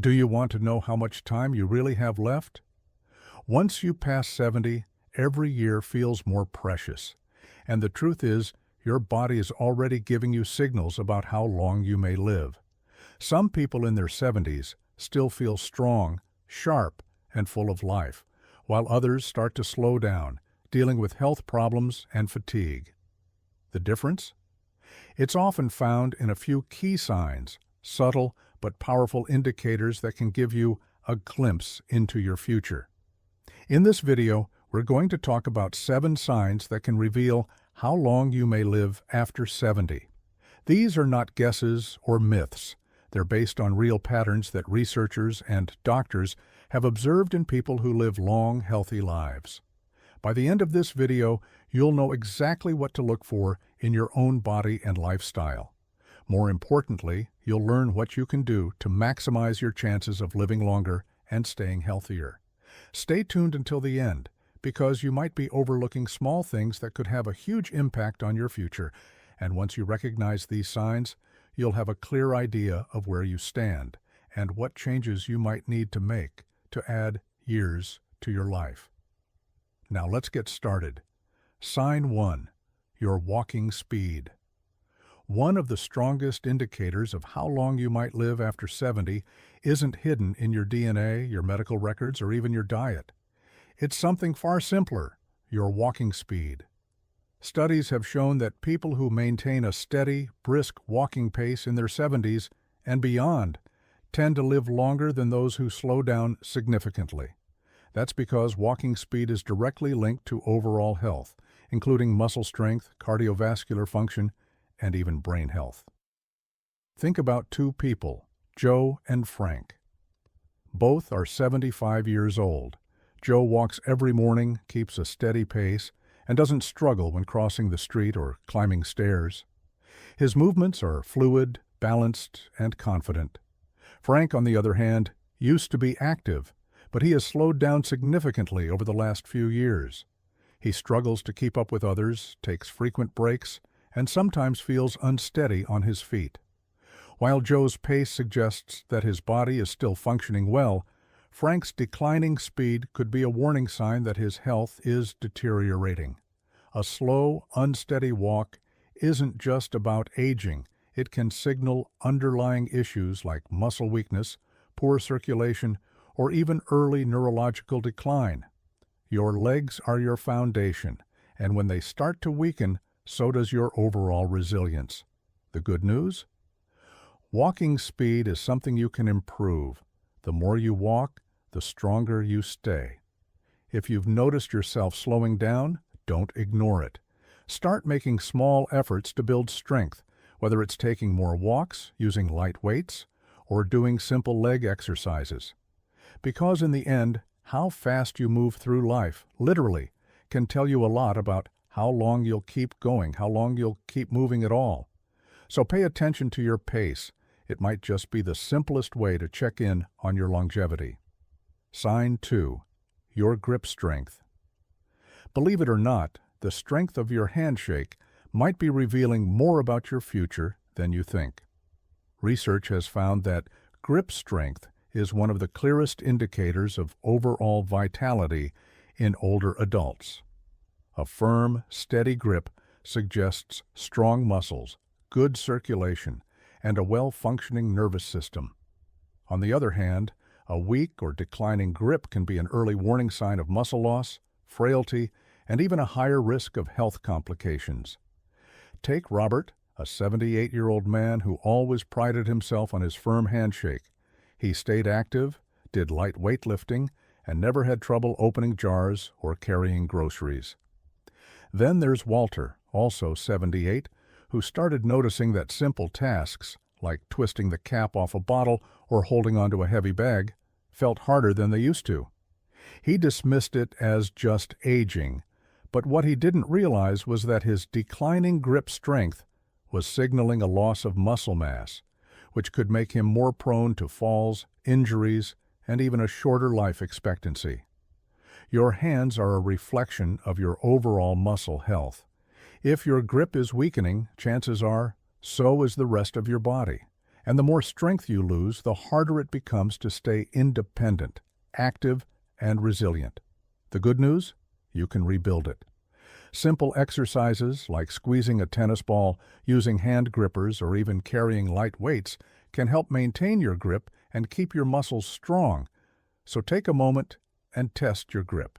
Do you want to know how much time you really have left? Once you pass 70, every year feels more precious. And the truth is, your body is already giving you signals about how long you may live. Some people in their 70s still feel strong, sharp, and full of life, while others start to slow down, dealing with health problems and fatigue. The difference? It's often found in a few key signs, subtle but powerful indicators that can give you a glimpse into your future. In this video, we're going to talk about 7 signs that can reveal how long you may live after 70. These are not guesses or myths. They're based on real patterns that researchers and doctors have observed in people who live long, healthy lives. By the end of this video, you'll know exactly what to look for in your own body and lifestyle. More importantly, you'll learn what you can do to maximize your chances of living longer and staying healthier. Stay tuned until the end, because you might be overlooking small things that could have a huge impact on your future, and once you recognize these signs, you'll have a clear idea of where you stand and what changes you might need to make to add years to your life. Now let's get started. Sign 1. Your walking speed. One of the strongest indicators of how long you might live after 70 isn't hidden in your DNA, your medical records, or even your diet. It's something far simpler, your walking speed. Studies have shown that people who maintain a steady, brisk walking pace in their 70s and beyond tend to live longer than those who slow down significantly. That's because walking speed is directly linked to overall health, including muscle strength, cardiovascular function, and even brain health. Think about 2 people, Joe and Frank. Both are 75 years old. Joe walks every morning, keeps a steady pace, and doesn't struggle when crossing the street or climbing stairs. His movements are fluid, balanced, and confident. Frank, on the other hand, used to be active, but he has slowed down significantly over the last few years. He struggles to keep up with others, takes frequent breaks, and sometimes feels unsteady on his feet. While Joe's pace suggests that his body is still functioning well, Frank's declining speed could be a warning sign that his health is deteriorating. A slow, unsteady walk isn't just about aging. It can signal underlying issues like muscle weakness, poor circulation, or even early neurological decline. Your legs are your foundation, and when they start to weaken, so does your overall resilience. The good news? Walking speed is something you can improve. The more you walk, the stronger you stay. If you've noticed yourself slowing down, don't ignore it. Start making small efforts to build strength, whether it's taking more walks, using light weights, or doing simple leg exercises. Because in the end, how fast you move through life, literally, can tell you a lot about how long you'll keep going, how long you'll keep moving at all. So pay attention to your pace. It might just be the simplest way to check in on your longevity. Sign 2. Your grip strength. Believe it or not, the strength of your handshake might be revealing more about your future than you think. Research has found that grip strength is one of the clearest indicators of overall vitality in older adults. A firm, steady grip suggests strong muscles, good circulation, and a well-functioning nervous system. On the other hand, a weak or declining grip can be an early warning sign of muscle loss, frailty, and even a higher risk of health complications. Take Robert, a 78-year-old man who always prided himself on his firm handshake. He stayed active, did light weightlifting, and never had trouble opening jars or carrying groceries. Then there's Walter, also 78, who started noticing that simple tasks, like twisting the cap off a bottle or holding onto a heavy bag, felt harder than they used to. He dismissed it as just aging, but what he didn't realize was that his declining grip strength was signaling a loss of muscle mass, which could make him more prone to falls, injuries, and even a shorter life expectancy. Your hands are a reflection of your overall muscle health. If your grip is weakening, chances are so is the rest of your body. And the more strength you lose, the harder it becomes to stay independent, active, and resilient. The good news? You can rebuild it. Simple exercises like squeezing a tennis ball, using hand grippers, or even carrying light weights can help maintain your grip and keep your muscles strong. So take a moment and test your grip.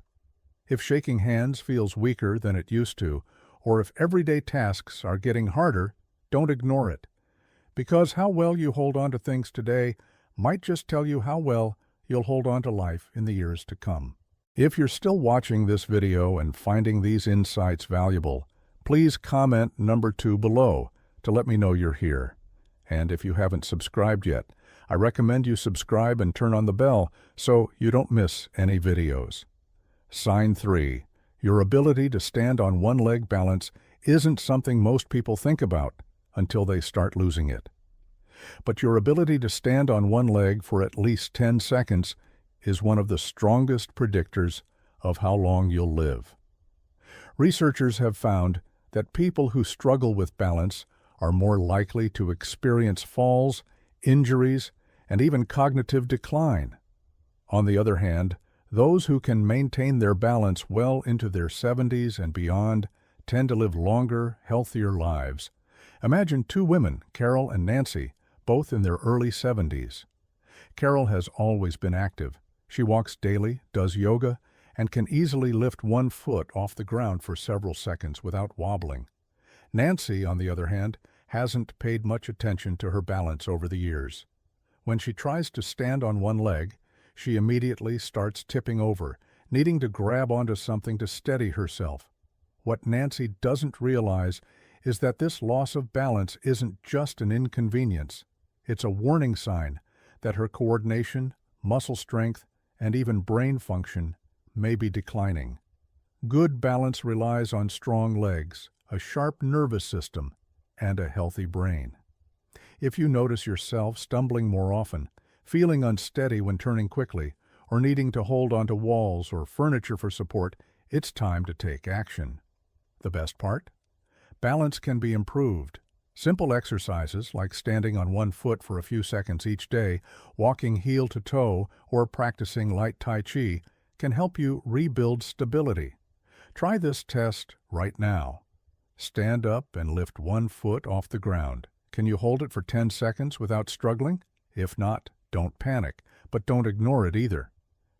If shaking hands feels weaker than it used to, or if everyday tasks are getting harder, don't ignore it. Because how well you hold on to things today might just tell you how well you'll hold on to life in the years to come. If you're still watching this video and finding these insights valuable, please comment number 2 below to let me know you're here. And if you haven't subscribed yet, I recommend you subscribe and turn on the bell so you don't miss any videos. Sign 3. Your ability to stand on one leg balance isn't something most people think about until they start losing it. But your ability to stand on one leg for at least 10 seconds is one of the strongest predictors of how long you'll live. Researchers have found that people who struggle with balance are more likely to experience falls, injuries, and even cognitive decline. On the other hand, those who can maintain their balance well into their 70s and beyond tend to live longer, healthier lives. Imagine 2 women, Carol and Nancy, both in their early 70s. Carol has always been active. She walks daily, does yoga, and can easily lift one foot off the ground for several seconds without wobbling. Nancy, on the other hand, hasn't paid much attention to her balance over the years. When she tries to stand on one leg, she immediately starts tipping over, needing to grab onto something to steady herself. What Nancy doesn't realize is that this loss of balance isn't just an inconvenience. It's a warning sign that her coordination, muscle strength, and even brain function may be declining. Good balance relies on strong legs, a sharp nervous system, and a healthy brain. If you notice yourself stumbling more often, feeling unsteady when turning quickly, or needing to hold onto walls or furniture for support, it's time to take action. The best part? Balance can be improved. Simple exercises like standing on one foot for a few seconds each day, walking heel to toe, or practicing light Tai Chi can help you rebuild stability. Try this test right now. Stand up and lift one foot off the ground. Can you hold it for 10 seconds without struggling? If not, don't panic, but don't ignore it either.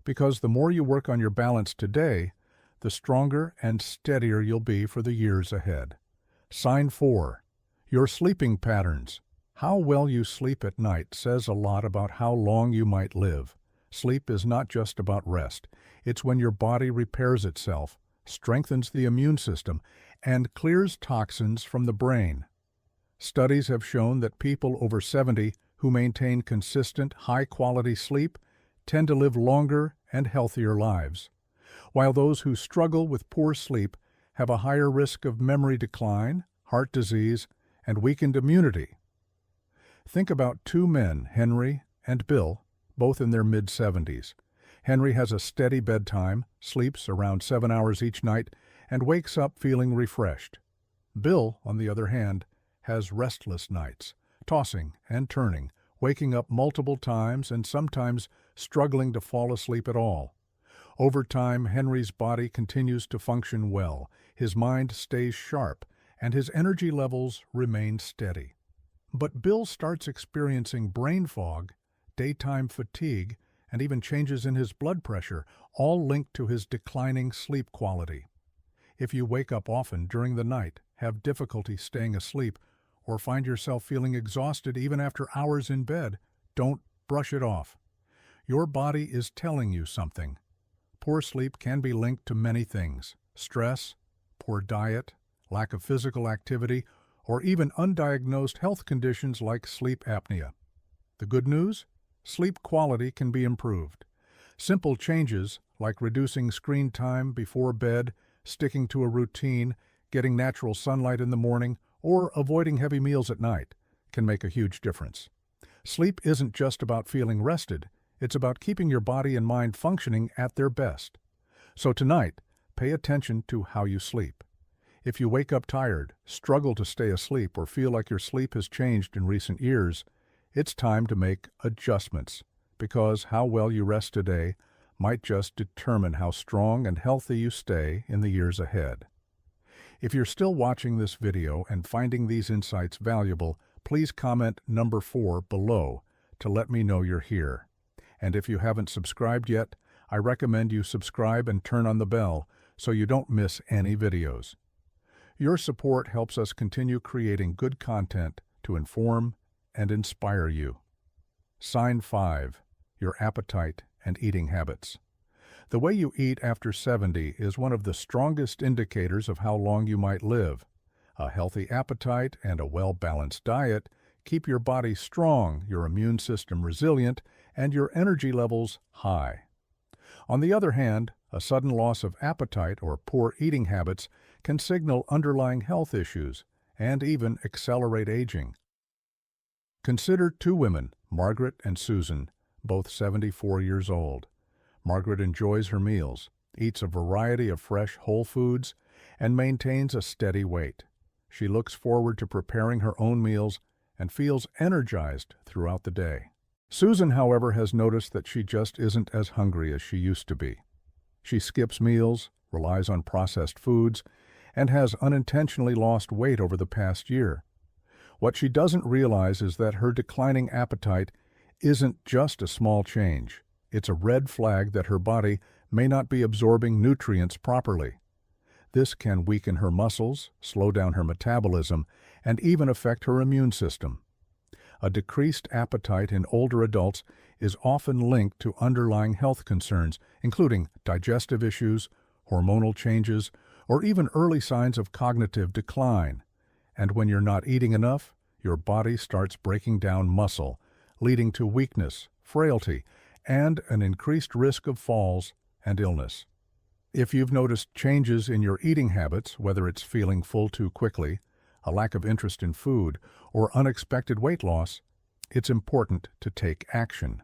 Because the more you work on your balance today, the stronger and steadier you'll be for the years ahead. Sign 4. Your sleeping patterns. How well you sleep at night says a lot about how long you might live. Sleep is not just about rest. It's when your body repairs itself, strengthens the immune system, and clears toxins from the brain. Studies have shown that people over 70 who maintain consistent, high-quality sleep tend to live longer and healthier lives, while those who struggle with poor sleep have a higher risk of memory decline, heart disease, and weakened immunity. Think about 2 men, Henry and Bill, both in their mid-70s. Henry has a steady bedtime, sleeps around 7 hours each night, and wakes up feeling refreshed. Bill, on the other hand, has restless nights, tossing and turning, waking up multiple times and sometimes struggling to fall asleep at all. Over time, Henry's body continues to function well, his mind stays sharp, and his energy levels remain steady. But Bill starts experiencing brain fog, daytime fatigue, and even changes in his blood pressure, all linked to his declining sleep quality. If you wake up often during the night, have difficulty staying asleep, or find yourself feeling exhausted even after hours in bed, don't brush it off. Your body is telling you something. Poor sleep can be linked to many things: stress, poor diet, lack of physical activity, or even undiagnosed health conditions like sleep apnea. The good news? Sleep quality can be improved. Simple changes like reducing screen time before bed, sticking to a routine, getting natural sunlight in the morning, or avoiding heavy meals at night can make a huge difference. Sleep isn't just about feeling rested, it's about keeping your body and mind functioning at their best. So tonight, pay attention to how you sleep. If you wake up tired, struggle to stay asleep, or feel like your sleep has changed in recent years, It's time to make adjustments, because how well you rest today might just determine how strong and healthy you stay in the years ahead. If you're still watching this video and finding these insights valuable, please comment number 4 below to let me know you're here. And if you haven't subscribed yet, I recommend you subscribe and turn on the bell so you don't miss any videos. Your support helps us continue creating good content to inform and inspire you. Sign 5. Your appetite and eating habits. The way you eat after 70 is one of the strongest indicators of how long you might live. A healthy appetite and a well-balanced diet keep your body strong, your immune system resilient, and your energy levels high. On the other hand, a sudden loss of appetite or poor eating habits can signal underlying health issues and even accelerate aging. Consider 2 women, Margaret and Susan, both 74 years old. Margaret enjoys her meals, eats a variety of fresh whole foods, and maintains a steady weight. She looks forward to preparing her own meals and feels energized throughout the day. Susan, however, has noticed that she just isn't as hungry as she used to be. She skips meals, relies on processed foods, and has unintentionally lost weight over the past year. What she doesn't realize is that her declining appetite isn't just a small change. It's a red flag that her body may not be absorbing nutrients properly. This can weaken her muscles, slow down her metabolism, and even affect her immune system. A decreased appetite in older adults is often linked to underlying health concerns, including digestive issues, hormonal changes, or even early signs of cognitive decline. And when you're not eating enough, your body starts breaking down muscle, leading to weakness, frailty, and an increased risk of falls and illness. If you've noticed changes in your eating habits, whether it's feeling full too quickly, a lack of interest in food, or unexpected weight loss, it's important to take action.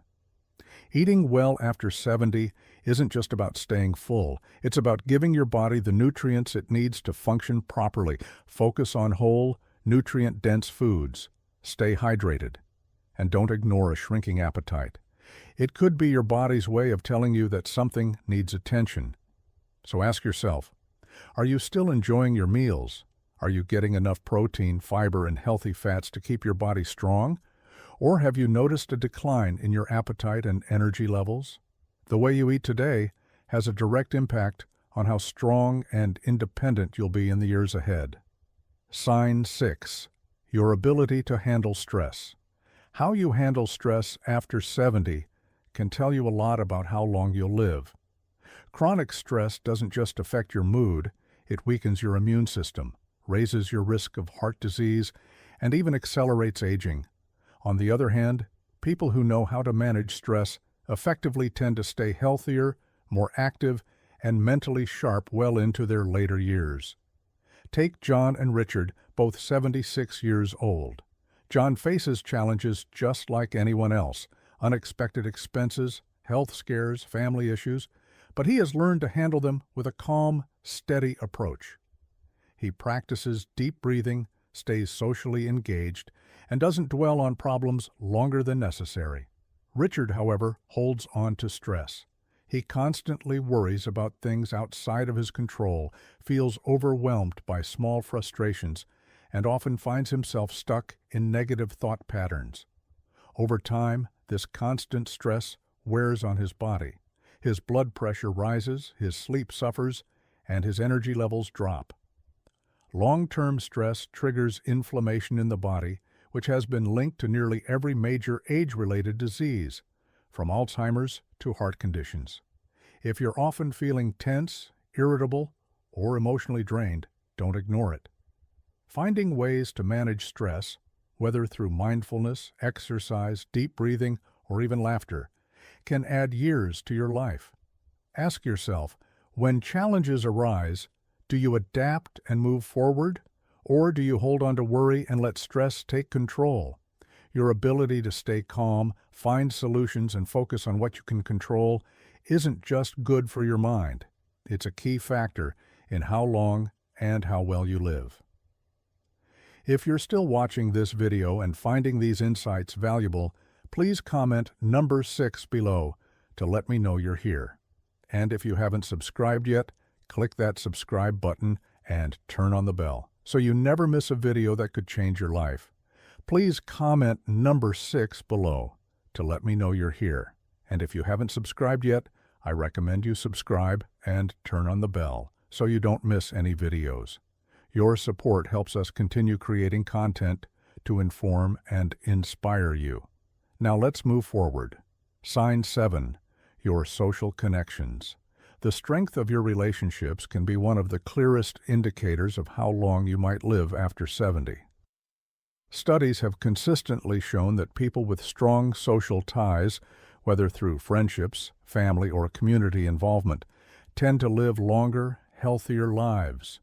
Eating well after 70 isn't just about staying full. It's about giving your body the nutrients it needs to function properly. Focus on whole, nutrient-dense foods. Stay hydrated. And don't ignore a shrinking appetite. It could be your body's way of telling you that something needs attention. So ask yourself, are you still enjoying your meals? Are you getting enough protein, fiber, and healthy fats to keep your body strong? Or have you noticed a decline in your appetite and energy levels? The way you eat today has a direct impact on how strong and independent you'll be in the years ahead. Sign 6. Your ability to handle stress. How you handle stress after 70 can tell you a lot about how long you'll live. Chronic stress doesn't just affect your mood, it weakens your immune system, raises your risk of heart disease, and even accelerates aging. On the other hand, people who know how to manage stress effectively tend to stay healthier, more active, and mentally sharp well into their later years. Take John and Richard, both 76 years old. John faces challenges just like anyone else, unexpected expenses, health scares, family issues, but he has learned to handle them with a calm, steady approach. He practices deep breathing, stays socially engaged, and doesn't dwell on problems longer than necessary. Richard, however, holds on to stress. He constantly worries about things outside of his control, feels overwhelmed by small frustrations, and often finds himself stuck in negative thought patterns. Over time, this constant stress wears on his body. His blood pressure rises, his sleep suffers, and his energy levels drop. Long-term stress triggers inflammation in the body, which has been linked to nearly every major age-related disease, from Alzheimer's to heart conditions. If you're often feeling tense, irritable, or emotionally drained, don't ignore it. Finding ways to manage stress, whether through mindfulness, exercise, deep breathing, or even laughter, can add years to your life. Ask yourself, when challenges arise, do you adapt and move forward, or do you hold on to worry and let stress take control? Your ability to stay calm, find solutions, and focus on what you can control isn't just good for your mind. It's a key factor in how long and how well you live. If you're still watching this video and finding these insights valuable, please comment number 6 below to let me know you're here. And if you haven't subscribed yet, click that subscribe button and turn on the bell so you never miss a video that could change your life. Please comment number 6 below to let me know you're here. And if you haven't subscribed yet, I recommend you subscribe and turn on the bell so you don't miss any videos. Your support helps us continue creating content to inform and inspire you. Now let's move forward. Sign 7. Your social connections. The strength of your relationships can be one of the clearest indicators of how long you might live after 70. Studies have consistently shown that people with strong social ties, whether through friendships, family, or community involvement, tend to live longer, healthier lives.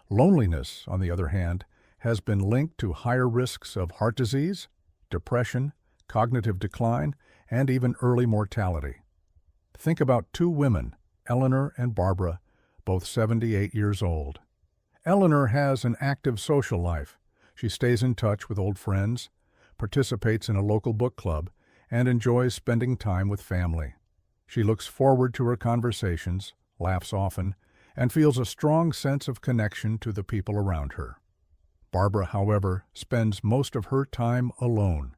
Loneliness, on the other hand, has been linked to higher risks of heart disease, depression, cognitive decline, and even early mortality. Think about two women, Eleanor and Barbara, both 78 years old. Eleanor has an active social life. She stays in touch with old friends, participates in a local book club, and enjoys spending time with family. She looks forward to her conversations, laughs often, and feels a strong sense of connection to the people around her. Barbara, however, spends most of her time alone.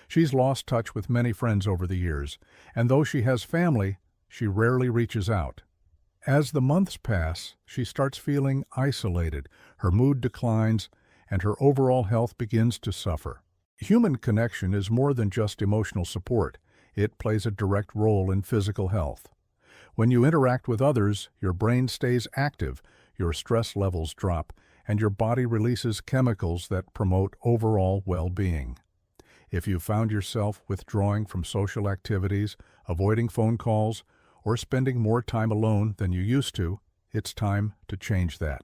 She's lost touch with many friends over the years, and though she has family, she rarely reaches out. As the months pass, she starts feeling isolated, her mood declines, and her overall health begins to suffer. Human connection is more than just emotional support. It plays a direct role in physical health. When you interact with others, your brain stays active, your stress levels drop, and your body releases chemicals that promote overall well-being. If you found yourself withdrawing from social activities, avoiding phone calls, or spending more time alone than you used to, it's time to change that.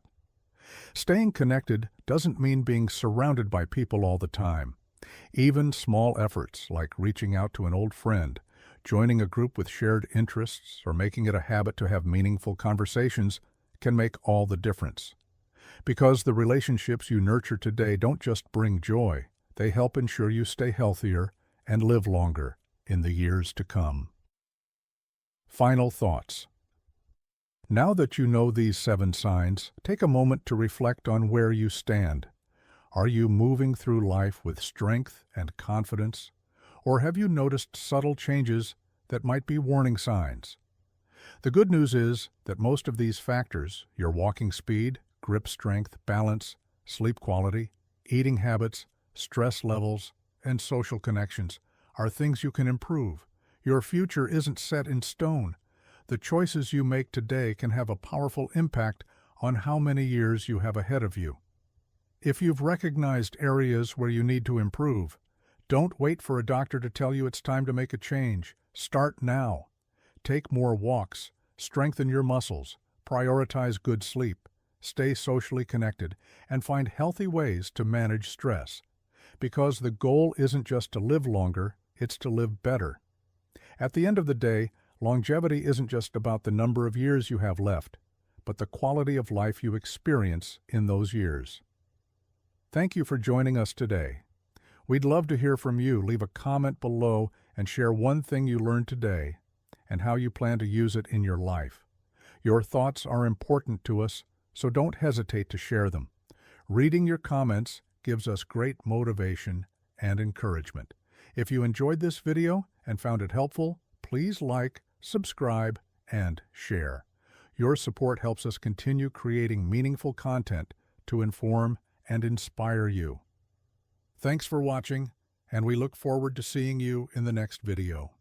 Staying connected doesn't mean being surrounded by people all the time. Even small efforts like reaching out to an old friend, joining a group with shared interests, or making it a habit to have meaningful conversations can make all the difference. Because the relationships you nurture today don't just bring joy, they help ensure you stay healthier and live longer in the years to come. Final thoughts. Now that you know these 7 signs, take a moment to reflect on where you stand. Are you moving through life with strength and confidence, or have you noticed subtle changes that might be warning signs? The good news is that most of these factors, your walking speed, grip strength, balance, sleep quality, eating habits, stress levels, and social connections, are things you can improve. Your future isn't set in stone. The choices you make today can have a powerful impact on how many years you have ahead of you. If you've recognized areas where you need to improve, don't wait for a doctor to tell you it's time to make a change. Start now. Take more walks, strengthen your muscles, prioritize good sleep, stay socially connected, and find healthy ways to manage stress. Because the goal isn't just to live longer, it's to live better. At the end of the day, longevity isn't just about the number of years you have left, but the quality of life you experience in those years. Thank you for joining us today. We'd love to hear from you. Leave a comment below and share one thing you learned today and how you plan to use it in your life. Your thoughts are important to us, so don't hesitate to share them. Reading your comments gives us great motivation and encouragement. If you enjoyed this video and found it helpful, please like, subscribe, and share. Your support helps us continue creating meaningful content to inform and inspire you. Thanks for watching, and we look forward to seeing you in the next video.